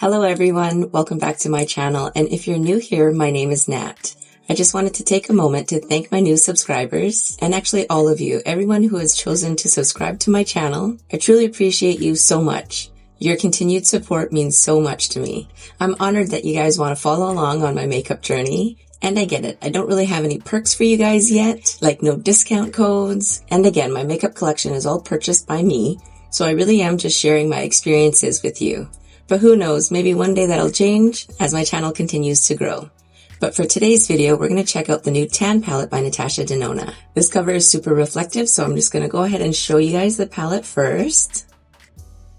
Hello everyone, welcome back to my channel, and if you're new here, my name is Nat. I just wanted to take a moment to thank my new subscribers, and actually all of you, everyone who has chosen to subscribe to my channel. I truly appreciate you so much. Your continued support means so much to me. I'm honored that you guys want to follow along on my makeup journey. And I get it, I don't really have any perks for you guys yet, like no discount codes. And again, my makeup collection is all purchased by me, so I really am just sharing my experiences with you. But who knows, maybe one day that'll change as my channel continues to grow. But for today's video, we're going to check out the Nude Tan palette by Natasha Denona. This cover is super reflective, so I'm just going to go ahead and show you guys the palette first.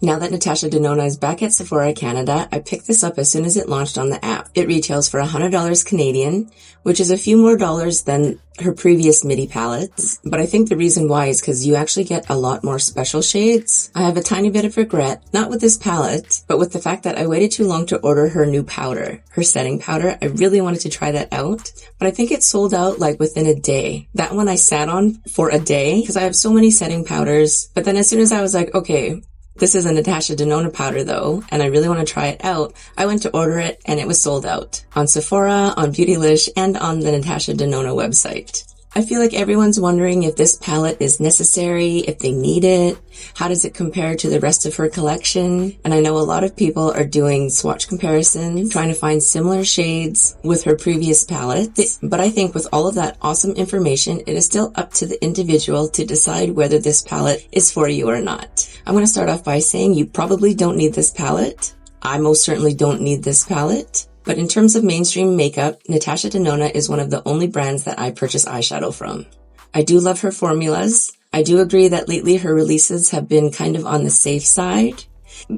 Now that Natasha Denona is back at Sephora Canada, I picked this up as soon as it launched on the app. It retails for $100 Canadian, which is a few more dollars than her previous midi palettes. But I think the reason why is because you actually get a lot more special shades. I have a tiny bit of regret, not with this palette, but with the fact that I waited too long to order her new powder, her setting powder. I really wanted to try that out, but I think it sold out like within a day. That one I sat on for a day because I have so many setting powders. But then as soon as I was like, okay, this is a Natasha Denona powder though, and I really want to try it out, I went to order it and it was sold out. On Sephora, on Beauties, and on the Natasha Denona website. I feel like everyone's wondering if this palette is necessary, if they need it, how does it compare to the rest of her collection? And I know a lot of people are doing swatch comparison, trying to find similar shades with her previous palettes. But I think with all of that awesome information, it is still up to the individual to decide whether this palette is for you or not. I'm going to start off by saying you probably don't need this palette. I most certainly don't need this palette. But in terms of mainstream makeup, Natasha Denona is one of the only brands that I purchase eyeshadow from. I do love her formulas. I do agree that lately her releases have been kind of on the safe side,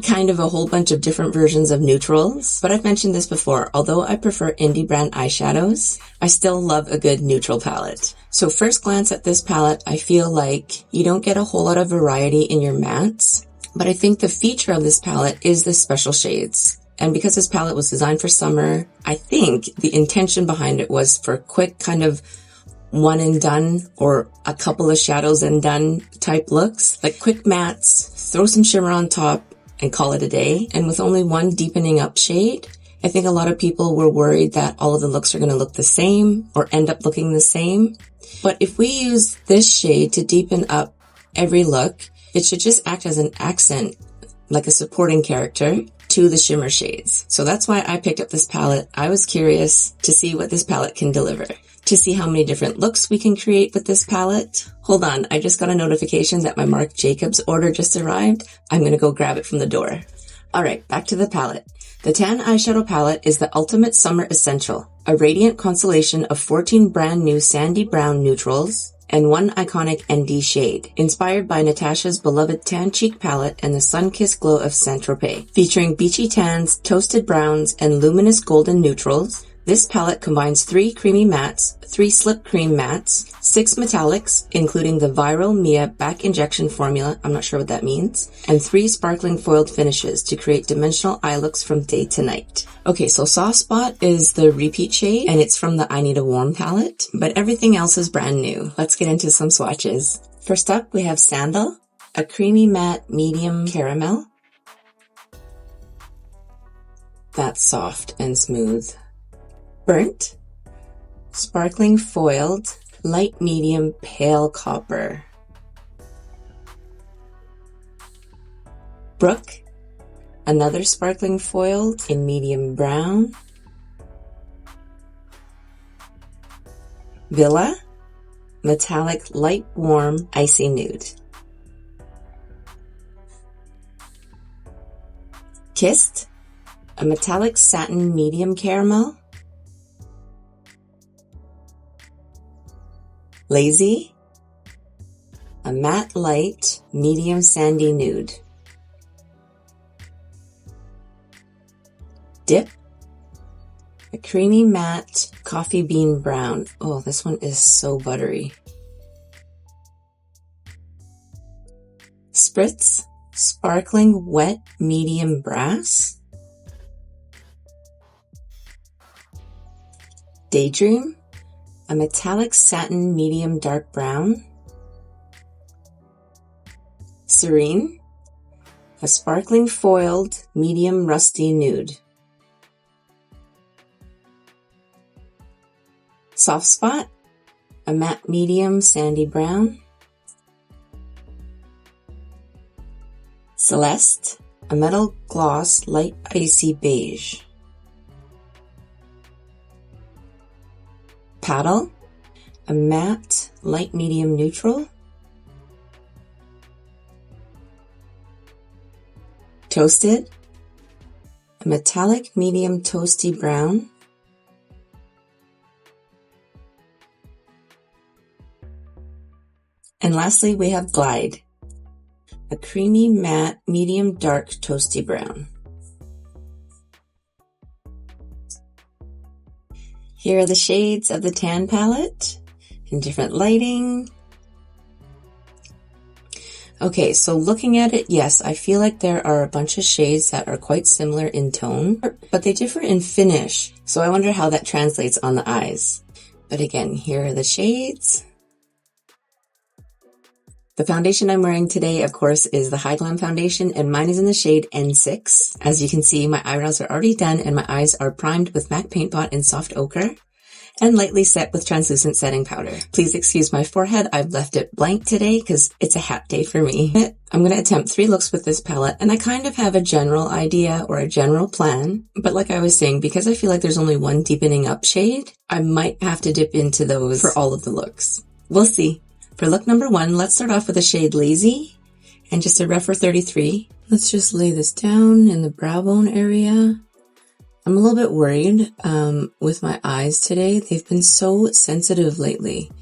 kind of a whole bunch of different versions of neutrals. But I've mentioned this before, although I prefer indie brand eyeshadows, I still love a good neutral palette. So first glance at this palette, I feel like you don't get a whole lot of variety in your mattes, but I think the feature of this palette is the special shades. And because this palette was designed for summer, I think the intention behind it was for quick kind of one and done or a couple of shadows and done type looks. Like quick mattes, throw some shimmer on top and call it a day. And with only one deepening up shade, I think a lot of people were worried that all of the looks are going to look the same or end up looking the same. But if we use this shade to deepen up every look, it should just act as an accent, like a supporting character to the shimmer shades. So that's why I picked up this palette. I was curious to see what this palette can deliver, to see how many different looks we can create with this palette. Hold on, I just got a notification that my Marc Jacobs order just arrived. I'm gonna go grab it from the door. Alright, back to the palette. The Tan Eyeshadow Palette is the ultimate summer essential, a radiant constellation of 14 brand new sandy brown neutrals, and one iconic ND shade, inspired by Natasha's beloved tan cheek palette and the sun-kissed glow of Saint-Tropez. Featuring beachy tans, toasted browns, and luminous golden neutrals, this palette combines 3 creamy mattes, 3 slip cream mattes, 6 metallics, including the viral Mia back injection formula, I'm not sure what that means, and 3 sparkling foiled finishes to create dimensional eye looks from day to night. Okay, so Soft Spot is the repeat shade, and it's from the I Need a Warm palette, but everything else is brand new. Let's get into some swatches. First up, we have Sandal, a creamy matte medium caramel. That's soft and smooth. Burnt, sparkling foiled, light medium pale copper. Brook, another sparkling foiled in medium brown. Villa, metallic light warm icy nude. Kissed, a metallic satin medium caramel. Lazy, a matte light medium sandy nude. Dip, a creamy matte coffee bean brown. Oh, this one is so buttery. Spritz, sparkling wet medium brass. Daydream, a metallic satin medium dark brown. Serene, a sparkling foiled medium rusty nude. Soft Spot, a matte medium sandy brown. Celeste, a metal gloss light icy beige. Paddle, a matte light medium neutral. Toasted, a metallic medium toasty brown. And lastly, we have Glide, a creamy matte medium dark toasty brown. Here are the shades of the tan palette in different lighting. Okay, so looking at it, yes, I feel like there are a bunch of shades that are quite similar in tone, but they differ in finish. So I wonder how that translates on the eyes. But again, here are the shades. The foundation I'm wearing today, of course, is the HyGlam Foundation, and mine is in the shade N6. As you can see, my eyebrows are already done, and my eyes are primed with MAC Paint Pot in soft ochre, and lightly set with translucent setting powder. Please excuse my forehead, I've left it blank today because it's a hat day for me. I'm going to attempt 3 looks with this palette, and I kind of have a general idea or a general plan, but like I was saying, because I feel like there's only one deepening up shade, I might have to dip into those for all of the looks. We'll see. For look number 1, let's start off with the shade Lazy and just a Refer 33. Let's just lay this down in the brow bone area. I'm a little bit worried with my eyes today. They've been so sensitive lately.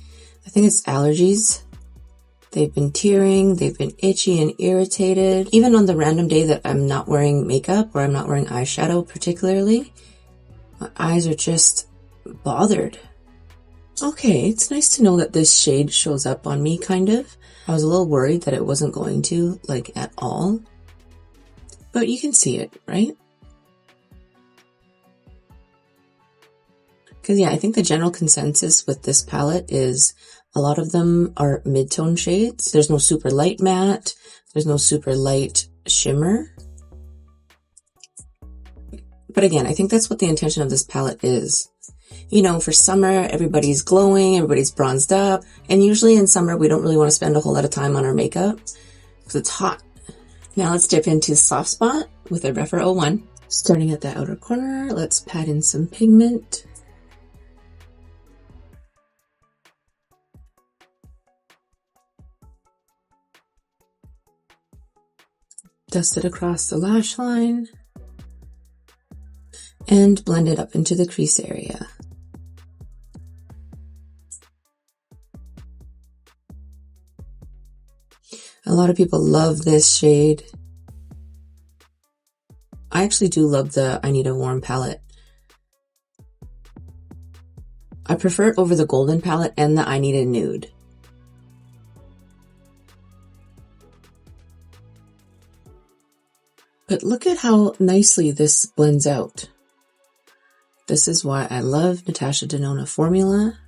I think it's allergies. They've been tearing, they've been itchy and irritated. Even on the random day that I'm not wearing makeup or I'm not wearing eyeshadow particularly, my eyes are just bothered. Okay, it's nice to know that this shade shows up on me, kind of. I was a little worried that it wasn't going to, like, at all. But you can see it, right? Because, yeah, I think the general consensus with this palette is a lot of them are mid-tone shades. There's no super light matte. There's no super light shimmer. But again, I think that's what the intention of this palette is. You know, for summer, everybody's glowing, everybody's bronzed up, and usually in summer, we don't really want to spend a whole lot of time on our makeup because it's hot. Now let's dip into Soft Spot with a Refer 01. Starting at the outer corner, let's pat in some pigment. Dust it across the lash line and blend it up into the crease area. A lot of people love this shade. I actually do love the I Need a Warm palette. I prefer it over the Golden palette and the I Need a Nude. But look at how nicely this blends out. This is why I love Natasha Denona formula.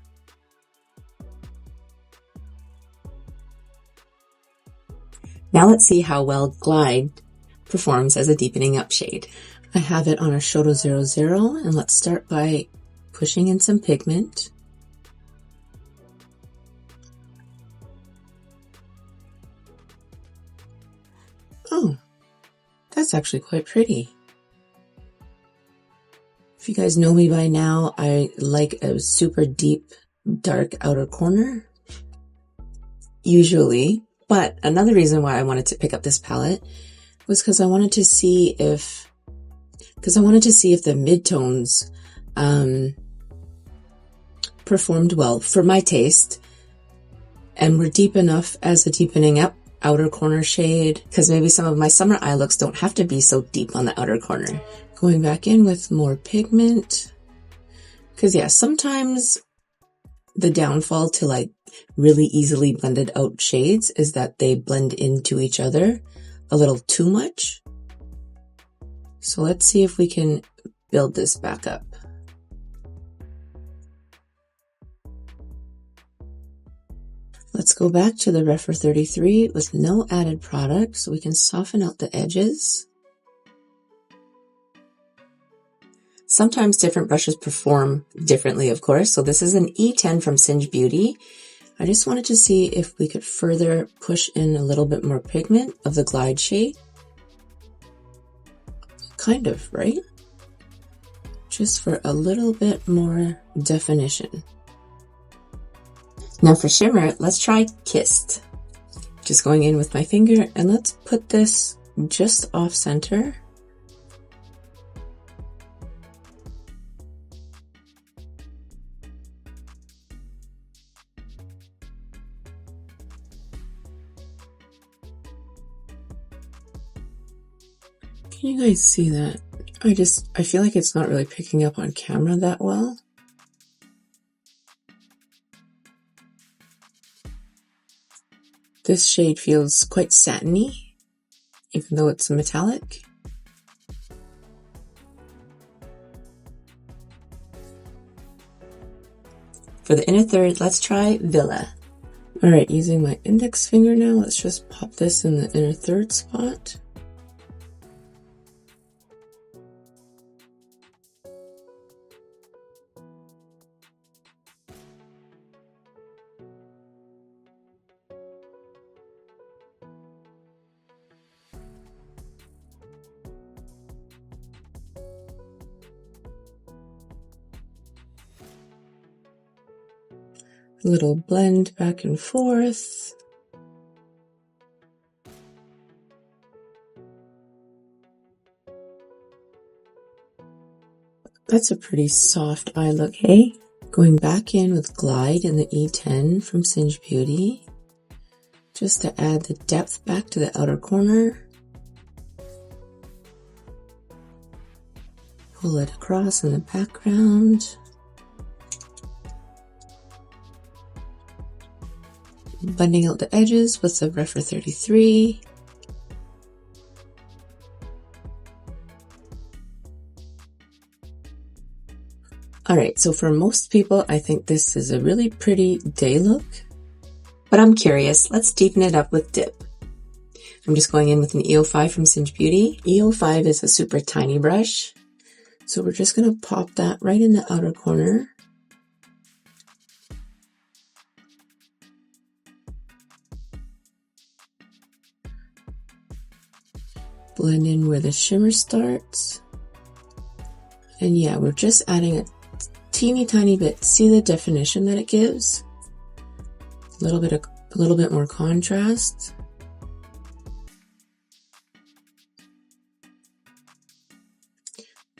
Now let's see how well Glide performs as a deepening up shade. I have it on a Shoto 00, and let's start by pushing in some pigment. Oh, that's actually quite pretty. If you guys know me by now, I like a super deep, dark outer corner, usually. But another reason why I wanted to pick up this palette was because I wanted to see if the midtones performed well for my taste and were deep enough as a deepening up outer corner shade, because maybe some of my summer eye looks don't have to be so deep on the outer corner. Going back in with more pigment, because yeah, sometimes the downfall to like really easily blended out shades is that they blend into each other a little too much. So let's see if we can build this back up. Let's go back to the Refer 33 with no added product so we can soften out the edges. Sometimes different brushes perform differently, of course. So this is an E10 from Singe Beauty. I just wanted to see if we could further push in a little bit more pigment of the Glide shade. Kind of, right? Just for a little bit more definition. Now for shimmer, let's try Kissed. Just going in with my finger, and let's put this just off center. Can you guys see that? I feel like it's not really picking up on camera that well. This shade feels quite satiny, even though it's metallic. For the inner third, let's try Villa. All right, using my index finger now, let's just pop this in the inner third spot. A little blend back and forth. That's a pretty soft eye look, hey? Going back in with Glide in the E10 from Singe Beauty, just to add the depth back to the outer corner. Pull it across in the background. Blending out the edges with the Rephr 33. Alright, so for most people, I think this is a really pretty day look. But I'm curious, let's deepen it up with Dip. I'm just going in with an EO5 from Singe Beauty. EO5 is a super tiny brush. So we're just going to pop that right in the outer corner. Blend in where the shimmer starts. And yeah, we're just adding a teeny tiny bit. See the definition that it gives? A little bit more contrast.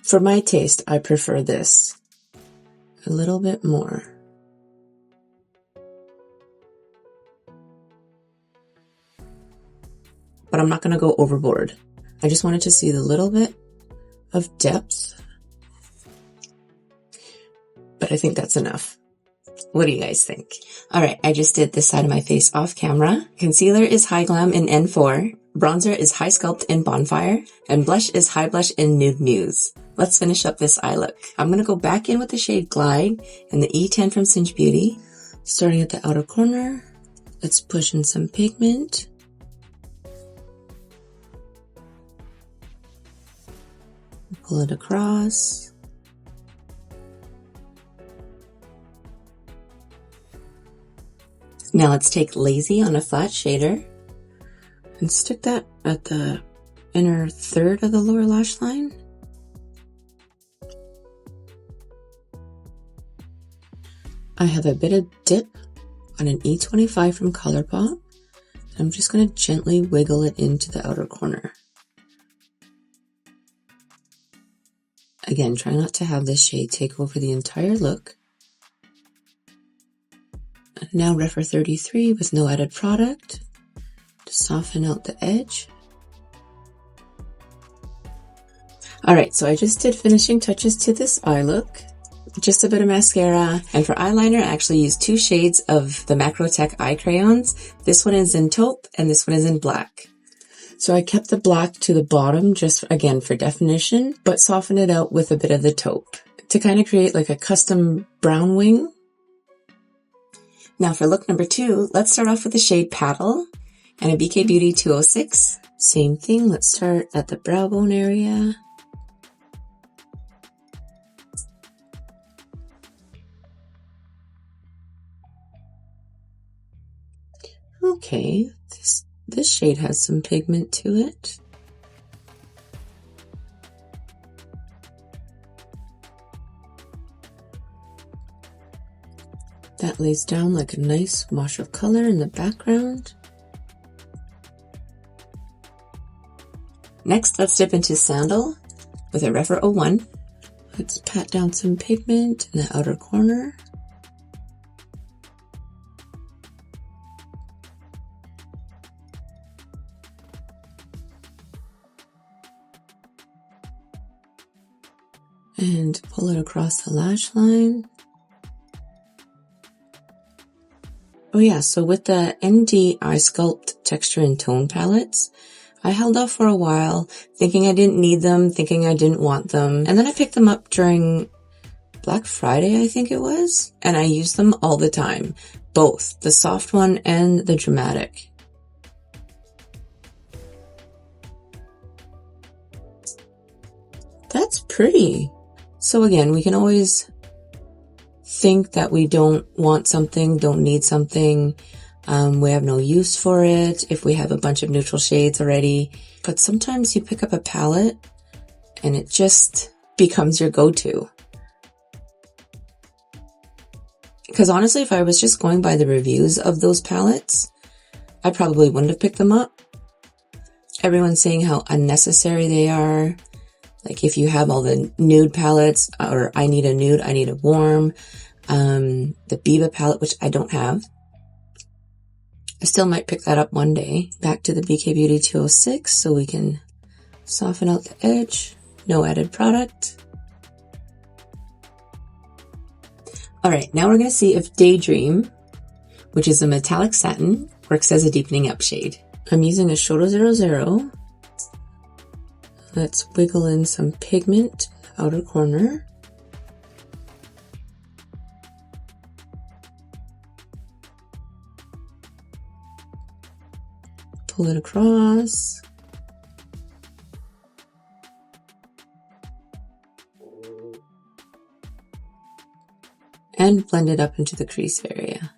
For my taste, I prefer this a little bit more. But I'm not going to go overboard. I just wanted to see the little bit of depth. But I think that's enough. What do you guys think? Alright, I just did this side of my face off camera. Concealer is HyGlam in N4. Bronzer is HySculpt in Bonfire. And blush is HyBlush in Nude Muse. Let's finish up this eye look. I'm going to go back in with the shade Glide and the E10 from Singe Beauty. Starting at the outer corner. Let's push in some pigment. Pull it across. Now let's take Lazy on a flat shader and stick that at the inner third of the lower lash line. I have a bit of dip on an E25 from ColourPop. I'm just going to gently wiggle it into the outer corner. Again, try not to have this shade take over the entire look. And now Rephr 33 with no added product to soften out the edge. Alright, so I just did finishing touches to this eye look. Just a bit of mascara, and for eyeliner I actually used two shades of the Macrotech eye crayons. This one is in taupe and this one is in black. So I kept the black to the bottom just again for definition, but softened it out with a bit of the taupe to kind of create like a custom brown wing. Now for look number 2, let's start off with the shade Paddle and a BK Beauty 206. Same thing, let's start at the brow bone area. Okay, this shade has some pigment to it. That lays down like a nice wash of color in the background. Next, let's dip into Sandal with a Refer 01. Let's pat down some pigment in the outer corner. And pull it across the lash line. Oh yeah, so with the ND HySculpt texture and tone palettes, I held off for a while, thinking I didn't need them, thinking I didn't want them. And then I picked them up during Black Friday, I think it was. And I used them all the time. Both, the soft one and the dramatic. That's pretty. So again, we can always think that we don't want something, don't need something, we have no use for it if we have a bunch of neutral shades already. But sometimes you pick up a palette and it just becomes your go-to. Because honestly, if I was just going by the reviews of those palettes, I probably wouldn't have picked them up. Everyone's saying how unnecessary they are. Like if you have all the nude palettes, or I need a nude, I need a warm, the Biba palette, which I don't have. I still might pick that up one day. Back to the BK Beauty 206 so we can soften out the edge. No added product. Alright, now we're going to see if Daydream, which is a metallic satin, works as a deepening up shade. I'm using a Shoto 00. Let's wiggle in some pigment in the outer corner. Pull it across. And blend it up into the crease area.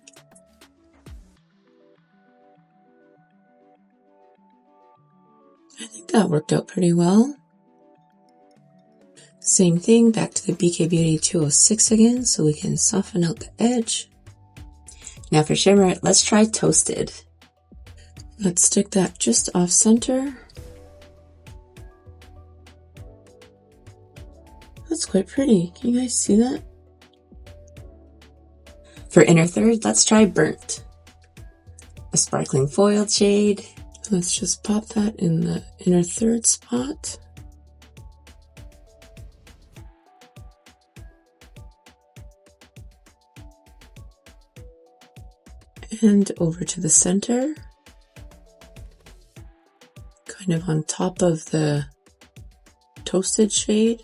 I think that worked out pretty well. Same thing, back to the BK Beauty 206 again, so we can soften out the edge. Now for shimmer, let's try Toasted. Let's stick that just off center. That's quite pretty. Can you guys see that? For inner third, let's try Burnt. A sparkling foiled shade. Let's just pop that in the inner third spot. And over to the center. Kind of on top of the Toasted shade.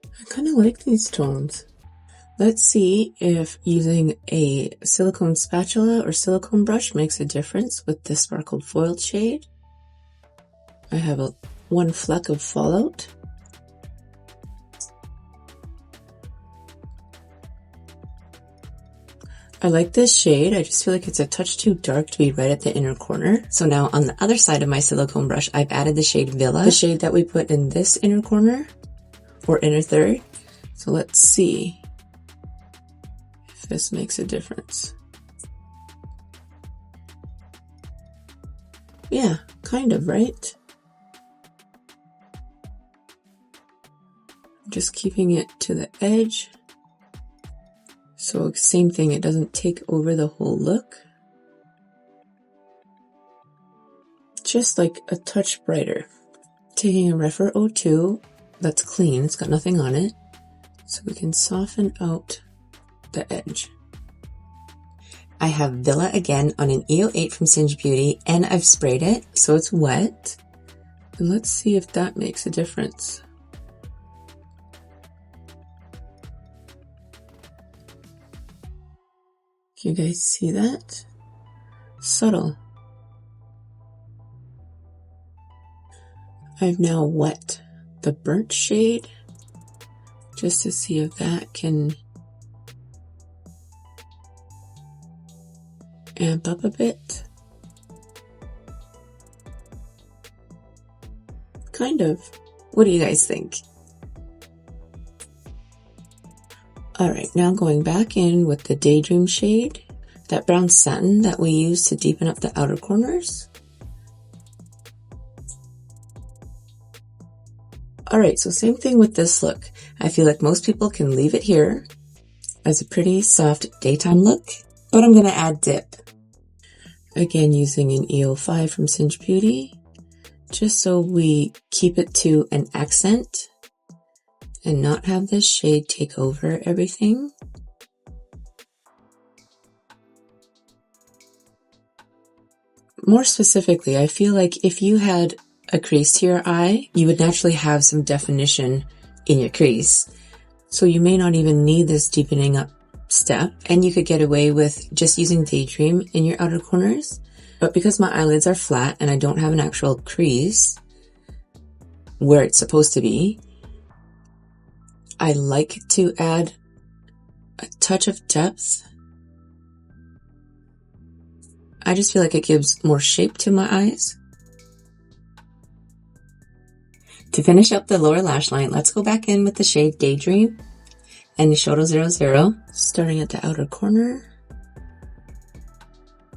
I kind of like these tones. Let's see if using a silicone spatula or silicone brush makes a difference with the sparkled foiled shade. I have one fleck of fallout. I like this shade. I just feel like it's a touch too dark to be right at the inner corner. So now on the other side of my silicone brush, I've added the shade Villa, the shade that we put in this inner corner or inner third. So let's see if this makes a difference. Yeah, kind of, right? Just keeping it to the edge. So same thing, it doesn't take over the whole look. Just like a touch brighter. Taking a Refer 02 that's clean, it's got nothing on it. So we can soften out the edge. I have Villa again on an EO8 from Singe Beauty, and I've sprayed it, so it's wet. And let's see if that makes a difference. Can you guys see that? Subtle. I've now wet the burnt shade just to see if that can amp up a bit. Kind of. What do you guys think? Alright, now going back in with the Daydream shade, that brown satin that we use to deepen up the outer corners. Alright, so same thing with this look. I feel like most people can leave it here as a pretty soft daytime look, but I'm going to add dip. Again, using an E05 from Cinch Beauty, just so we keep it to an accent and not have this shade take over everything. More specifically, I feel like if you had a crease to your eye, you would naturally have some definition in your crease. So you may not even need this deepening up step, and you could get away with just using Daydream in your outer corners. But because my eyelids are flat and I don't have an actual crease where it's supposed to be, I like to add a touch of depth. I just feel like it gives more shape to my eyes. To finish up the lower lash line, let's go back in with the shade Daydream and the Shoto 00, starting at the outer corner.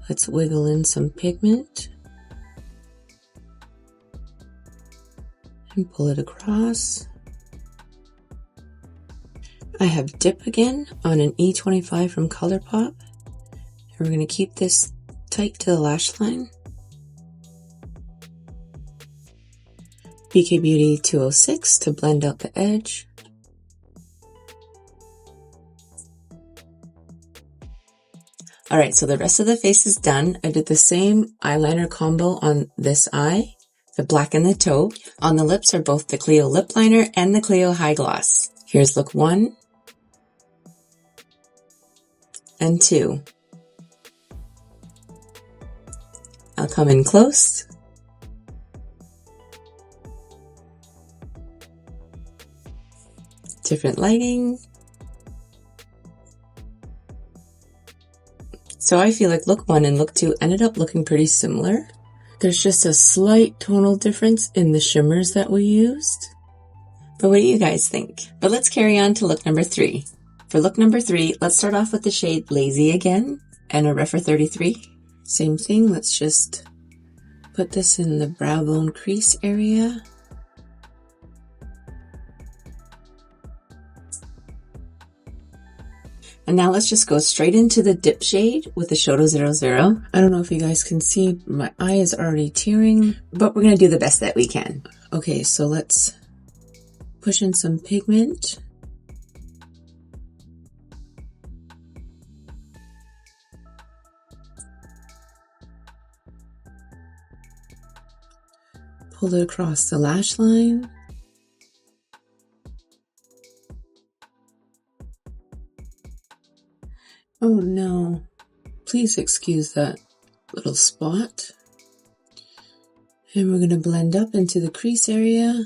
Let's wiggle in some pigment and pull it across. I have dip again on an E25 from ColourPop. And we're going to keep this tight to the lash line. BK Beauty 206 to blend out the edge. Alright, so the rest of the face is done. I did the same eyeliner combo on this eye, the black and the taupe. On the lips are both the Cleo lip liner and the Cleo HyGloss. Here's look 1 and 2. I'll come in close. Different lighting. So I feel like look 1 and look 2 ended up looking pretty similar. There's just a slight tonal difference in the shimmers that we used. But what do you guys think? But let's carry on to look number 3. For look number 3, let's start off with the shade Lazy again and a Refer 33. Same thing, let's just put this in the brow bone crease area. And now let's just go straight into the dip shade with the Shoto 00. I don't know if you guys can see, my eye is already tearing, but we're going to do the best that we can. Okay, so let's push in some pigment. Pull it across the lash line. Oh no, please excuse that little spot. And we're going to blend up into the crease area.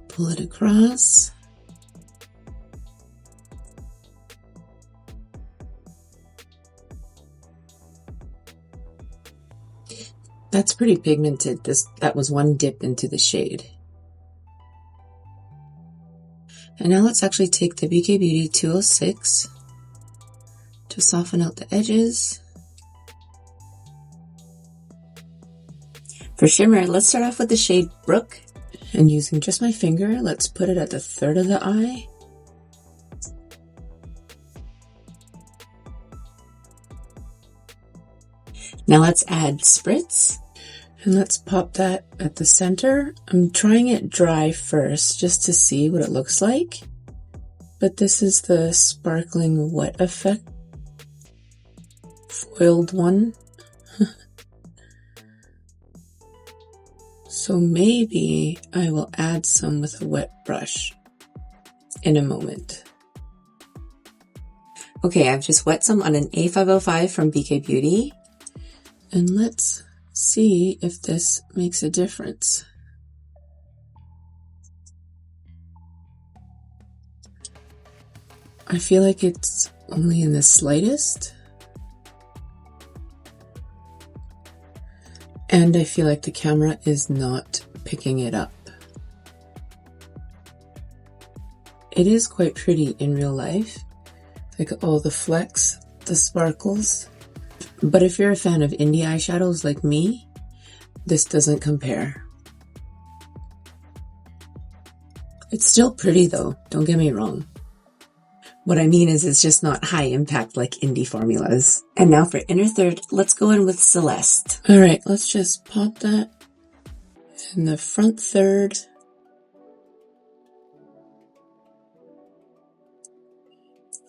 Pull it across. That's pretty pigmented. That was one dip into the shade. And now let's actually take the BK Beauty 206 to soften out the edges. For shimmer, let's start off with the shade Brook. And using just my finger, let's put it at the third of the eye. Now let's add Spritz. And let's pop that at the center. I'm trying it dry first just to see what it looks like. But this is the sparkling wet effect. Foiled one. So maybe I will add some with a wet brush in a moment. Okay, I've just wet some on an A505 from BK Beauty. And let's see if this makes a difference. I feel like it's only in the slightest. And I feel like the camera is not picking it up. It is quite pretty in real life. Like all the flecks, the sparkles. But if you're a fan of indie eyeshadows like me, this doesn't compare. It's still pretty though, don't get me wrong. What I mean is it's just not high impact like indie formulas. And now for inner third, let's go in with Celeste. All right, let's just pop that in the front third.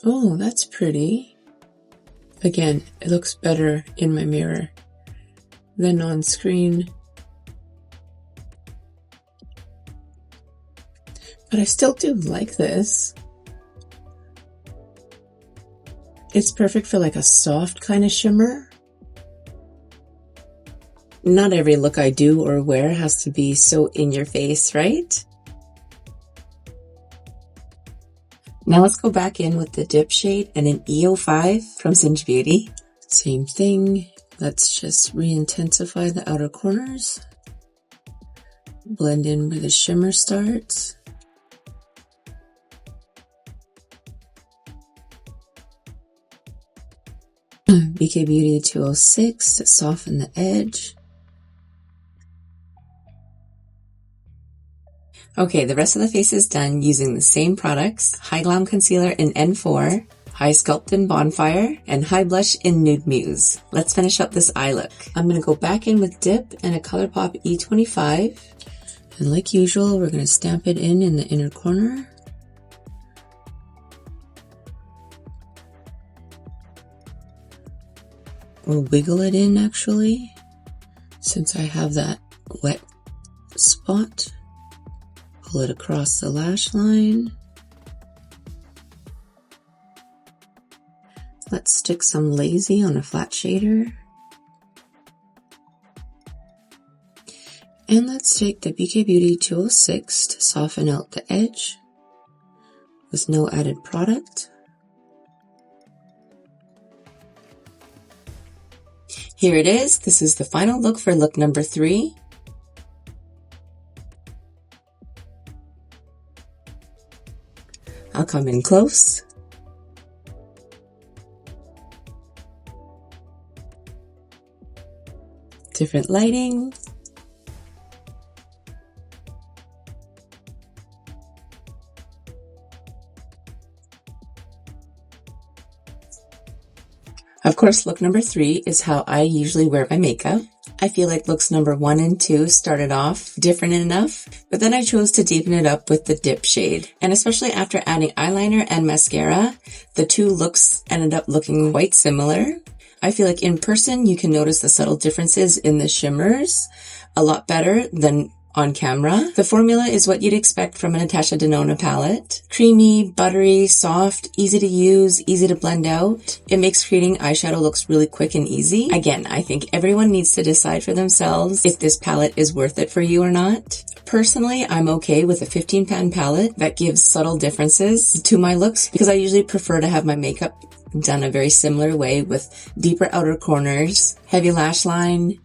Oh, that's pretty. Again, it looks better in my mirror than on screen. But I still do like this. It's perfect for like a soft kind of shimmer. Not every look I do or wear has to be so in your face, right? Now let's go back in with the dip shade and an E05 from Singe Beauty. Same thing. Let's just re-intensify the outer corners. Blend in where the shimmer starts. BK Beauty 206 to soften the edge. Okay, the rest of the face is done using the same products, HyGlam Concealer in N4, HySculpt in Bonfire, and HyBlush in Nude Muse. Let's finish up this eye look. I'm going to go back in with Dip and a ColourPop E25. And like usual, we're going to stamp it in the inner corner. Or wiggle it in actually, since I have that wet spot. Pull it across the lash line. Let's stick some Lazy on a flat shader. And let's take the BK Beauty 206 to soften out the edge with no added product. Here it is. This is the final look for look number 3. I'll come in close. Different lighting. Of course, look number 3 is how I usually wear my makeup. I feel like looks number 1 and 2 started off different enough, but then I chose to deepen it up with the dip shade. And especially after adding eyeliner and mascara, the two looks ended up looking quite similar. I feel like in person, you can notice the subtle differences in the shimmers a lot better than on camera. The formula is what you'd expect from a Natasha Denona palette. Creamy, buttery, soft, easy to use, easy to blend out. It makes creating eyeshadow looks really quick and easy. Again, I think everyone needs to decide for themselves if this palette is worth it for you or not. Personally, I'm okay with a 15-pan palette that gives subtle differences to my looks because I usually prefer to have my makeup done a very similar way with deeper outer corners, heavy lash line,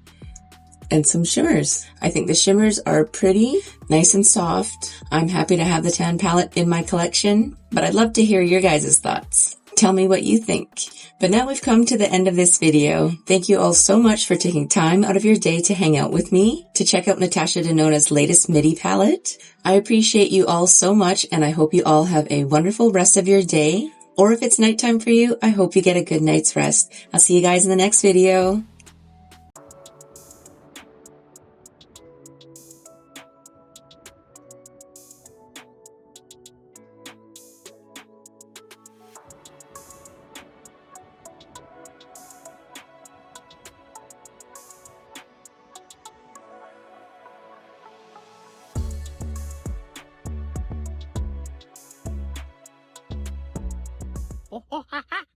and some shimmers. I think the shimmers are pretty, nice and soft. I'm happy to have the tan palette in my collection, but I'd love to hear your guys' thoughts. Tell me what you think. But now we've come to the end of this video. Thank you all so much for taking time out of your day to hang out with me, to check out Natasha Denona's latest midi palette. I appreciate you all so much, and I hope you all have a wonderful rest of your day. Or if it's nighttime for you, I hope you get a good night's rest. I'll see you guys in the next video. Oh, ha, ha.